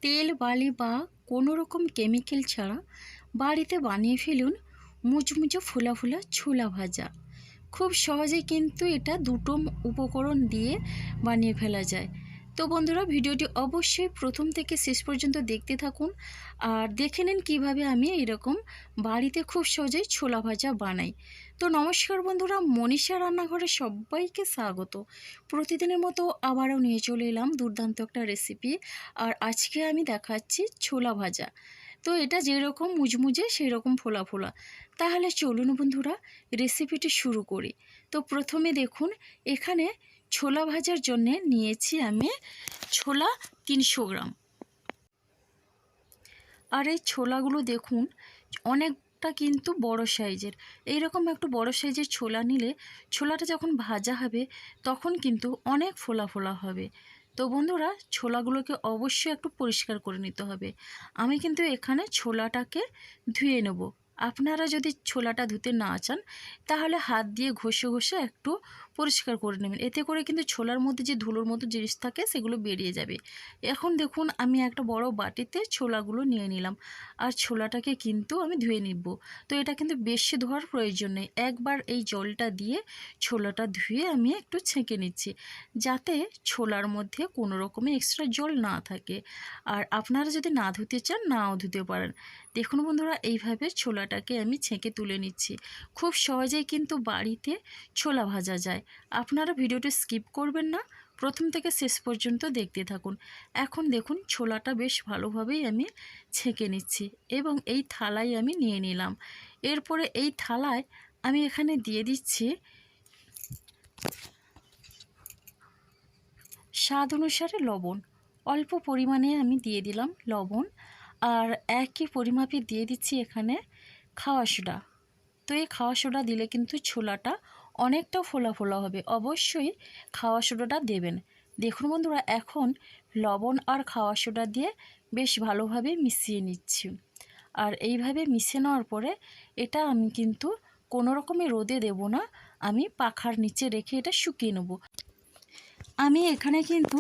তেল বালি বা কোনো রকম কেমিক্যাল ছাড়া বাড়িতে বানিয়ে ফেলুন মুচমুচে ফোলা ফোলা ছোলা ভাজা। খুব সহজেই কিন্তু এটা দুটো উপকরণ দিয়ে বানিয়ে ফেলা যায়। তো বন্ধুরা, ভিডিওটি অবশ্যই প্রথম থেকে শেষ পর্যন্ত দেখতে থাকুন আর দেখে নিন কীভাবে আমি এরকম বাড়িতে খুব সহজেই ছোলা ভাজা বানাই। তো নমস্কার বন্ধুরা, মনীষা রান্নাঘরে সবাইকে স্বাগত। প্রতিদিনের মতো আবারও নিয়ে চলে এলাম দুর্দান্ত একটা রেসিপি। আর আজকে আমি দেখাচ্ছি ছোলা ভাজা। তো এটা যেরকম মুচমুচে সেই রকম ফোলা ফোলা। তাহলে চলুন বন্ধুরা, রেসিপিটি শুরু করি। তো প্রথমে দেখুন, এখানে ছোলা ভাজার জন্যে নিয়েছি আমি ছোলা 300 গ্রাম। আর এই ছোলাগুলো দেখুন অনেকটা কিন্তু বড় সাইজের। এইরকম একটু বড় সাইজের ছোলা নিলে ছোলাটা যখন ভাজা হবে তখন কিন্তু অনেক ফোলা ফোলা হবে। তো বন্ধুরা, ছোলাগুলোকে অবশ্যই একটু পরিষ্কার করে নিতে হবে। আমি কিন্তু এখানে ছোলাটাকে ধুয়ে নেব। আপনারা যদি ছোলাটা ধুতে না চান তাহলে হাত দিয়ে ঘষে ঘষে একটু পরিষ্কার করে নেবেন। এতে করে কিন্তু ছোলার মধ্যে যে ধুলোর মতো জিনিস থাকে সেগুলো বেরিয়ে যাবে। এখন দেখুন, আমি একটা বড় বাটিতে ছোলাগুলো নিয়ে নিলাম আর ছোলাটাকে কিন্তু আমি ধুয়ে নিব। তো এটা কিন্তু বেশি ধোয়ার প্রয়োজন নেই, একবার এই জলটা দিয়ে ছোলাটা ধুয়ে আমি একটু ছেঁকে নিচ্ছি যাতে ছোলার মধ্যে কোনো রকমের এক্সট্রা জল না থাকে। আর আপনারা যদি না ধুতে চান নাও ধুতে পারেন। দেখুন বন্ধুরা, এইভাবে ছোলাটাকে আমি ছেঁকে তুলে নিচ্ছি। খুব সহজেই কিন্তু বাড়িতে ছোলা ভাজা যায়। আপনারা ভিডিওটি স্কিপ করবেন না, প্রথম থেকে শেষ পর্যন্ত দেখতে থাকুন। এখন দেখুন, ছোলাটা বেশ ভালোভাবেই আমি ছেঁকে নিচ্ছি এবং এই থালায় আমি নিয়ে নিলাম। এরপরে এই থালায় আমি এখানে দিয়ে দিচ্ছি স্বাদ অনুসারে লবণ। অল্প পরিমাণে আমি দিয়ে দিলাম লবণ, আর একই পরিমাপে দিয়ে দিচ্ছি এখানে খাওয়া সোডা। তো এই খাওয়া সোডা দিলে কিন্তু ছোলাটা অনেকটা ফোলা ফোলা হবে। অবশ্যই খাওয়া সোডাটা দেবেন। দেখুন বন্ধুরা, এখন লবণ আর খাওয়া সোডা দিয়ে বেশ ভালোভাবে মিশিয়ে নিচ্ছি। আর এইভাবে মিশিয়ে নেওয়ার পরে এটা আমি কিন্তু কোনো রকমের রোদে দেব না, আমি পাখার নিচে রেখে এটা শুকিয়ে নেব। আমি এখানে কিন্তু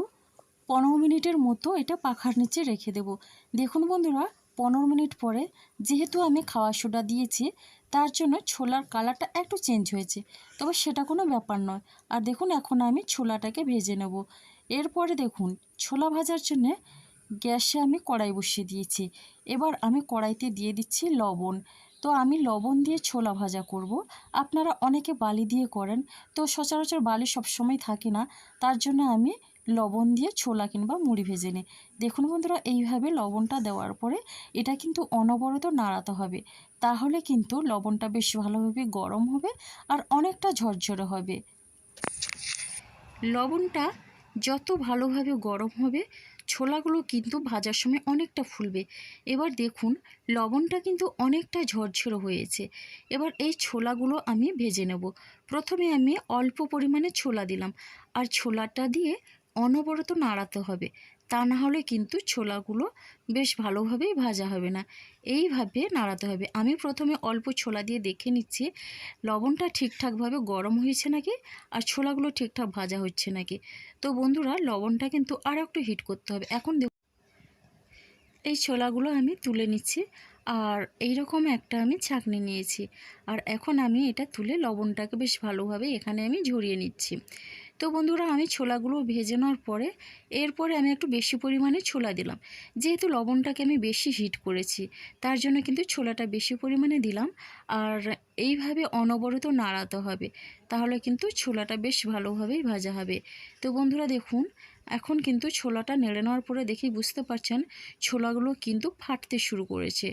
15 মিনিটের মতো এটা পাখার নিচে রেখে দেব। দেখুন বন্ধুরা, 15 মিনিট পরে যেহেতু আমি খাওয়া সোডা দিয়েছি তার জন্য ছোলার কালারটা একটু চেঞ্জ হয়েছে, তবে সেটা কোনো ব্যাপার নয়। আর দেখুন, এখন আমি ছোলাটাকে ভেজে নেব। এরপরে দেখুন, ছোলা ভাজার জন্য গ্যাসে আমি কড়াই বসিয়ে দিয়েছি। এবার আমি কড়াইতে দিয়ে দিচ্ছি লবণ। তো আমি লবণ দিয়ে ছোলা ভাজা করব। আপনারা অনেকে বালি দিয়ে করেন, তো সচরাচর বালি সবসময় থাকে না, তার জন্য আমি লবণ দিয়ে ছোলা কিংবা মুড়ি ভেজে নিই। দেখুন বন্ধুরা, এইভাবে লবণটা দেওয়ার পরে এটা কিন্তু অনবরত নাড়াতে হবে, তাহলে কিন্তু লবণটা বেশ ভালোভাবে গরম হবে আর অনেকটা ঝরঝরে হবে। লবণটা যত ভালোভাবে গরম হবে ছোলাগুলো কিন্তু ভাজার সময় অনেকটা ফুলবে। এবার দেখুন, লবণটা কিন্তু অনেকটা ঝরঝরে হয়েছে। এবার এই ছোলাগুলো আমি ভেজে নেব। প্রথমে আমি অল্প পরিমাণে ছোলা দিলাম আর ছোলাটা দিয়ে অনবরত নাড়াতে হবে, তা না হলে কিন্তু ছোলাগুলো বেশ ভালোভাবেই ভাজা হবে না। এইভাবে নাড়াতে হবে। আমি প্রথমে অল্প ছোলা দিয়ে দেখে নিচ্ছি লবণটা ঠিকঠাকভাবে গরম হয়েছে নাকি আর ছোলাগুলো ঠিকঠাক ভাজা হচ্ছে নাকি। তো বন্ধুরা, লবণটা কিন্তু আর একটু হিট করতে হবে। এখন এই ছোলাগুলো আমি তুলে নিচ্ছি আর এই রকম একটা আমি ছাঁকনি নিয়েছি। আর এখন আমি এটা তুলে লবণটাকে বেশ ভালোভাবে এখানে আমি ঝরিয়ে নিচ্ছি। তো বন্ধুরা, আমি ছোলাগুলো ভেজে নেওয়ার পরে এরপরে আমি একটু বেশি পরিমাণে ছোলা দিলাম। যেহেতু লবণটাকে আমি বেশি হিট করেছি তার জন্য কিন্তু ছোলাটা বেশি পরিমাণে দিলাম। আর এইভাবে অনবরত নাড়াতে হবে, তাহলে কিন্তু ছোলাটা বেশ ভালোভাবেই ভাজা হবে। তো বন্ধুরা দেখুন, এখন কিন্তু ছোলাটা নেড়ে নেওয়ার পরে দেখি বুঝতে পারছেন ছোলাগুলো কিন্তু ফাটতে শুরু করেছে।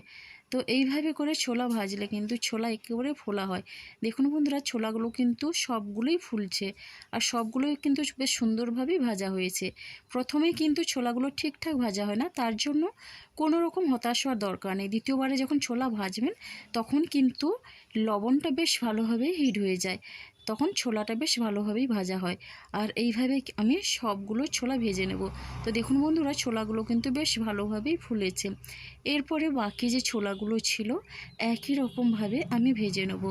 তো এইভাবে করে ছোলা ভাজলে কিন্তু ছোলা একেবারে ফোলা হয়। দেখুন বন্ধুরা, ছোলাগুলো কিন্তু সবগুলোই ফুলছে আর সবগুলোই কিন্তু বেশ সুন্দরভাবেই ভাজা হয়েছে। প্রথমেই কিন্তু ছোলাগুলো ঠিকঠাক ভাজা হয় না, তার জন্য কোনো রকম হতাশ হওয়ার দরকার নেই। দ্বিতীয়বারে যখন ছোলা ভাজবেন তখন কিন্তু লবণটা বেশ ভালোভাবে হিট হয়ে যায়। তখন ছোলাটা বেশ ভালোভাবেই ভাজা হয়। আর এইভাবে আমি সবগুলো ছোলা ভেজে নেব। তো দেখুন বন্ধুরা, ছোলাগুলো কিন্তু বেশ ভালোভাবেই ফুলেছে। এরপরে বাকি যে ছোলাগুলো ছিল একই রকমভাবে আমি ভেজে নেব।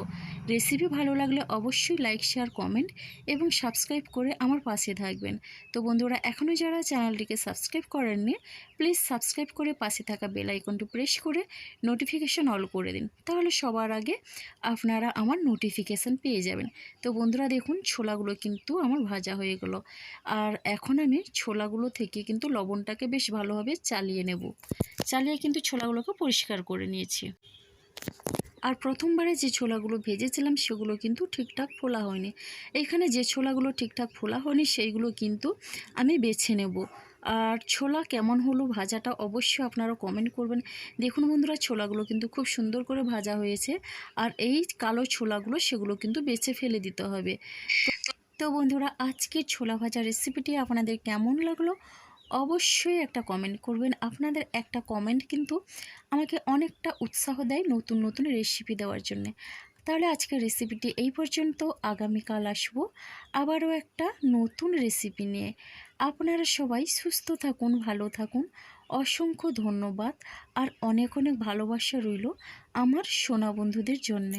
রেসিপি ভালো লাগলে অবশ্যই লাইক, শেয়ার, কমেন্ট এবং সাবস্ক্রাইব করে আমার পাশে থাকবেন। তো বন্ধুরা, এখনও যারা চ্যানেলটিকে সাবস্ক্রাইব করেননি, প্লিজ সাবস্ক্রাইব করে পাশে থাকা বেল আইকনটি প্রেস করে নোটিফিকেশান অল করে দিন। তাহলে সবার আগে আপনারা আমার নোটিফিকেশান পেয়ে যাবেন। তো বন্ধুরা দেখুন, ছোলাগুলো কিন্তু আমার ভাজা হয়ে গেল। আর এখন আমি ছোলাগুলো থেকে কিন্তু লবণটাকে বেশ ভালোভাবে চালিয়ে নেব। চালিয়ে কিন্তু ছোলাগুলোকে পরিষ্কার করে নিয়েছি। আর প্রথমবারে যে ছোলাগুলো ভেজেছিলাম সেগুলো কিন্তু ঠিকঠাক ফোলা হয়নি। এখানে যে ছোলাগুলো ঠিকঠাক ফোলা হয়নি সেইগুলো কিন্তু আমি বেছে নেব। আর ছোলা কেমন হলো ভাজাটা অবশ্যই আপনারা কমেন্ট করবেন। দেখুন বন্ধুরা, ছোলাগুলো কিন্তু খুব সুন্দর করে ভাজা হয়েছে। আর এই কালো ছোলাগুলো সেগুলো কিন্তু বেছে ফেলে দিতে হবে। তো বন্ধুরা, আজকের ছোলা ভাজা রেসিপিটি আপনাদের কেমন লাগলো অবশ্যই একটা কমেন্ট করবেন। আপনাদের একটা কমেন্ট কিন্তু আমাকে অনেকটা উৎসাহ দেয় নতুন নতুন রেসিপি দেওয়ার জন্যে। তাহলে আজকের রেসিপিটি এই পর্যন্ত। আগামীকাল আসবো আবারও একটা নতুন রেসিপি নিয়ে। আপনারা সবাই সুস্থ থাকুন, ভালো থাকুন। অসংখ্য ধন্যবাদ আর অনেক অনেক ভালোবাসা রইল আমার সোনা বন্ধুদের জন্যে।